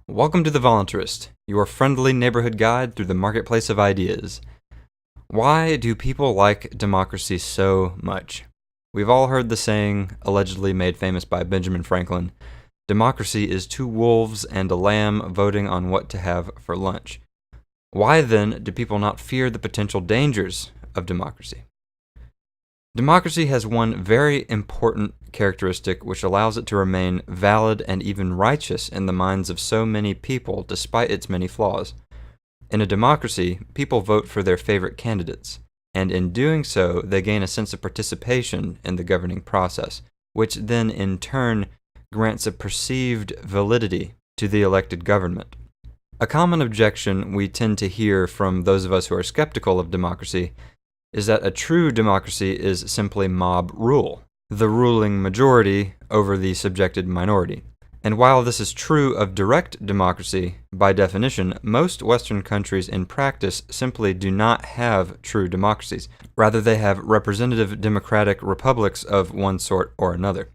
Welcome to The Voluntarist, your friendly neighborhood guide through the marketplace of ideas. Why do people like democracy so much? We've all heard the saying, allegedly made famous by Benjamin Franklin, democracy is two wolves and a lamb voting on what to have for lunch. Why then do people not fear the potential dangers of democracy? Democracy has one very important characteristic which allows it to remain valid and even righteous in the minds of so many people despite its many flaws. In a democracy, people vote for their favorite candidates, and in doing so, they gain a sense of participation in the governing process, which then in turn grants a perceived validity to the elected government. A common objection we tend to hear from those of us who are skeptical of democracy is that a true democracy is simply mob rule, the ruling majority over the subjected minority. And while this is true of direct democracy, by definition, most Western countries in practice simply do not have true democracies. Rather, they have representative democratic republics of one sort or another.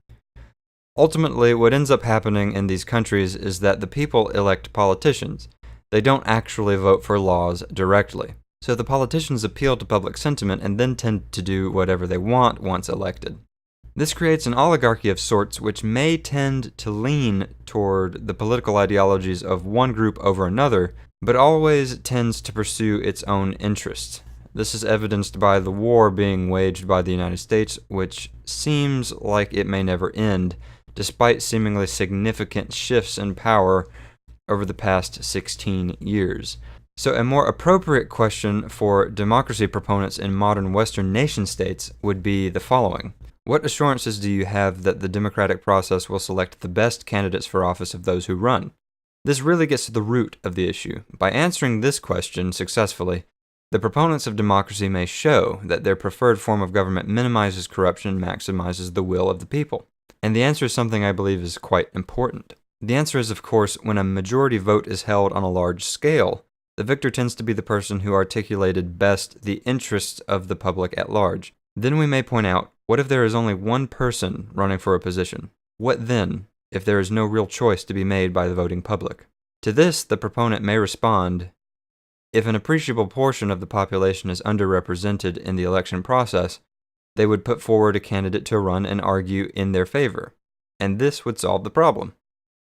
Ultimately, what ends up happening in these countries is that the people elect politicians. They don't actually vote for laws directly. So the politicians appeal to public sentiment and then tend to do whatever they want once elected. This creates an oligarchy of sorts which may tend to lean toward the political ideologies of one group over another, but always tends to pursue its own interests. This is evidenced by the war being waged by the United States, which seems like it may never end, despite seemingly significant shifts in power over the past 16 years. So a more appropriate question for democracy proponents in modern Western nation-states would be the following. What assurances do you have that the democratic process will select the best candidates for office of those who run? This really gets to the root of the issue. By answering this question successfully, the proponents of democracy may show that their preferred form of government minimizes corruption and maximizes the will of the people. And the answer is something I believe is quite important. The answer is, of course, when a majority vote is held on a large scale, the victor tends to be the person who articulated best the interests of the public at large. Then we may point out, what if there is only one person running for a position? What then, if there is no real choice to be made by the voting public? To this, the proponent may respond, if an appreciable portion of the population is underrepresented in the election process, they would put forward a candidate to run and argue in their favor, and this would solve the problem.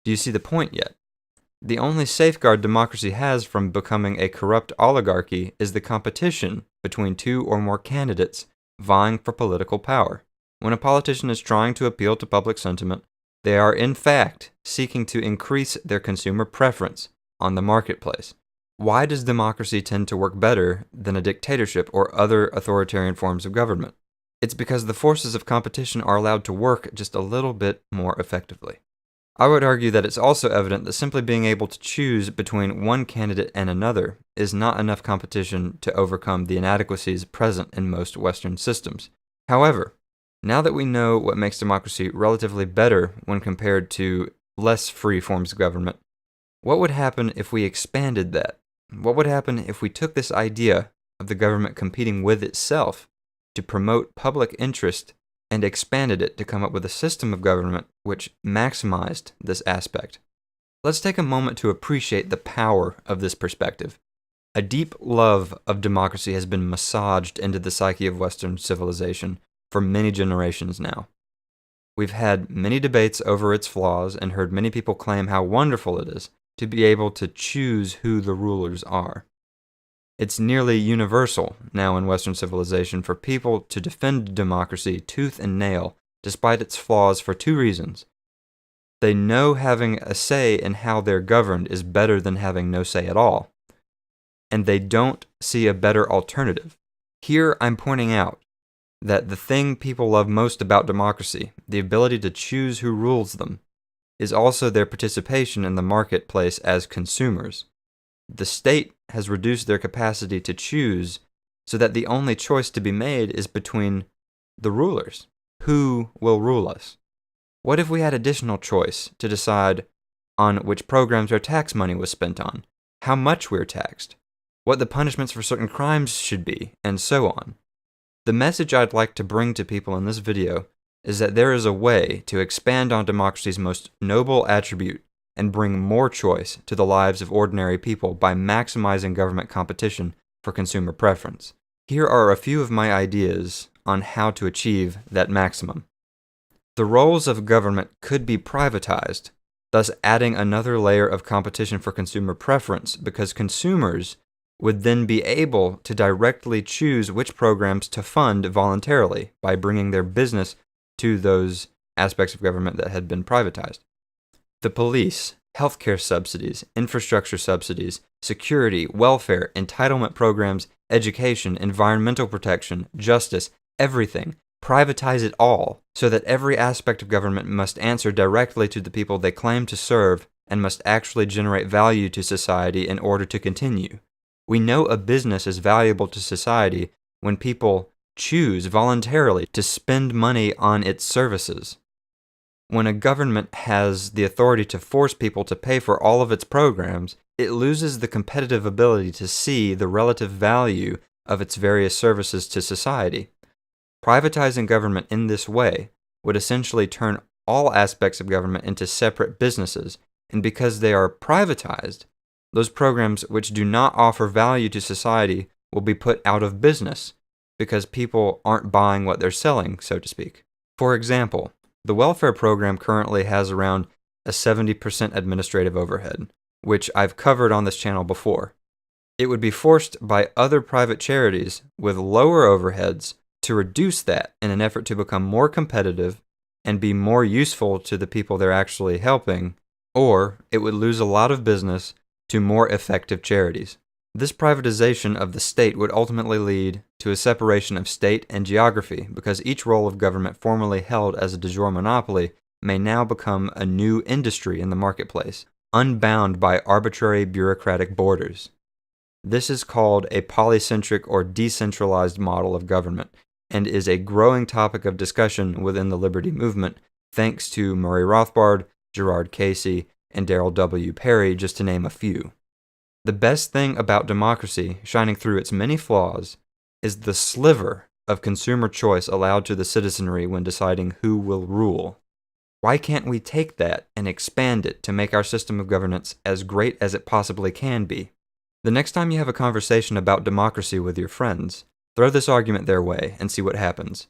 Do you see the point yet? The only safeguard democracy has from becoming a corrupt oligarchy is the competition between two or more candidates vying for political power. When a politician is trying to appeal to public sentiment, they are in fact seeking to increase their consumer preference on the marketplace. Why does democracy tend to work better than a dictatorship or other authoritarian forms of government? It's because the forces of competition are allowed to work just a little bit more effectively. I would argue that it's also evident that simply being able to choose between one candidate and another is not enough competition to overcome the inadequacies present in most Western systems. However, now that we know what makes democracy relatively better when compared to less free forms of government, what would happen if we expanded that? What would happen if we took this idea of the government competing with itself to promote public interest and expanded it to come up with a system of government which maximized this aspect? Let's take a moment to appreciate the power of this perspective. A deep love of democracy has been massaged into the psyche of Western civilization for many generations now. We've had many debates over its flaws and heard many people claim how wonderful it is to be able to choose who the rulers are. It's nearly universal now in Western civilization for people to defend democracy tooth and nail despite its flaws for two reasons. They know having a say in how they're governed is better than having no say at all, and they don't see a better alternative. Here I'm pointing out that the thing people love most about democracy, the ability to choose who rules them, is also their participation in the marketplace as consumers. The state has reduced their capacity to choose so that the only choice to be made is between the rulers. Who will rule us? What if we had additional choice to decide on which programs our tax money was spent on, how much we're taxed, what the punishments for certain crimes should be, and so on? The message I'd like to bring to people in this video is that there is a way to expand on democracy's most noble attribute and bring more choice to the lives of ordinary people by maximizing government competition for consumer preference. Here are a few of my ideas on how to achieve that maximum. The roles of government could be privatized, thus adding another layer of competition for consumer preference, because consumers would then be able to directly choose which programs to fund voluntarily by bringing their business to those aspects of government that had been privatized. The police, healthcare subsidies, infrastructure subsidies, security, welfare, entitlement programs, education, environmental protection, justice, everything. Privatize it all, so that every aspect of government must answer directly to the people they claim to serve and must actually generate value to society in order to continue. We know a business is valuable to society when people choose voluntarily to spend money on its services. When a government has the authority to force people to pay for all of its programs, it loses the competitive ability to see the relative value of its various services to society. Privatizing government in this way would essentially turn all aspects of government into separate businesses, and because they are privatized, those programs which do not offer value to society will be put out of business because people aren't buying what they're selling, so to speak. For example, the welfare program currently has around a 70% administrative overhead, which I've covered on this channel before. It would be forced by other private charities with lower overheads to reduce that in an effort to become more competitive and be more useful to the people they're actually helping, or it would lose a lot of business to more effective charities. This privatization of the state would ultimately lead to a separation of state and geography, because each role of government formerly held as a de jure monopoly may now become a new industry in the marketplace, unbound by arbitrary bureaucratic borders. This is called a polycentric or decentralized model of government, and is a growing topic of discussion within the liberty movement, thanks to Murray Rothbard, Gerard Casey, and Darrell W. Perry, just to name a few. The best thing about democracy, shining through its many flaws, is the sliver of consumer choice allowed to the citizenry when deciding who will rule. Why can't we take that and expand it to make our system of governance as great as it possibly can be? The next time you have a conversation about democracy with your friends, throw this argument their way and see what happens.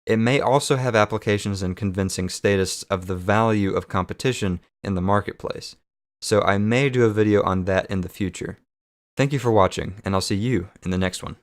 It may also have applications in convincing statists of the value of competition in the marketplace, so I may do a video on that in the future. Thank you for watching, and I'll see you in the next one.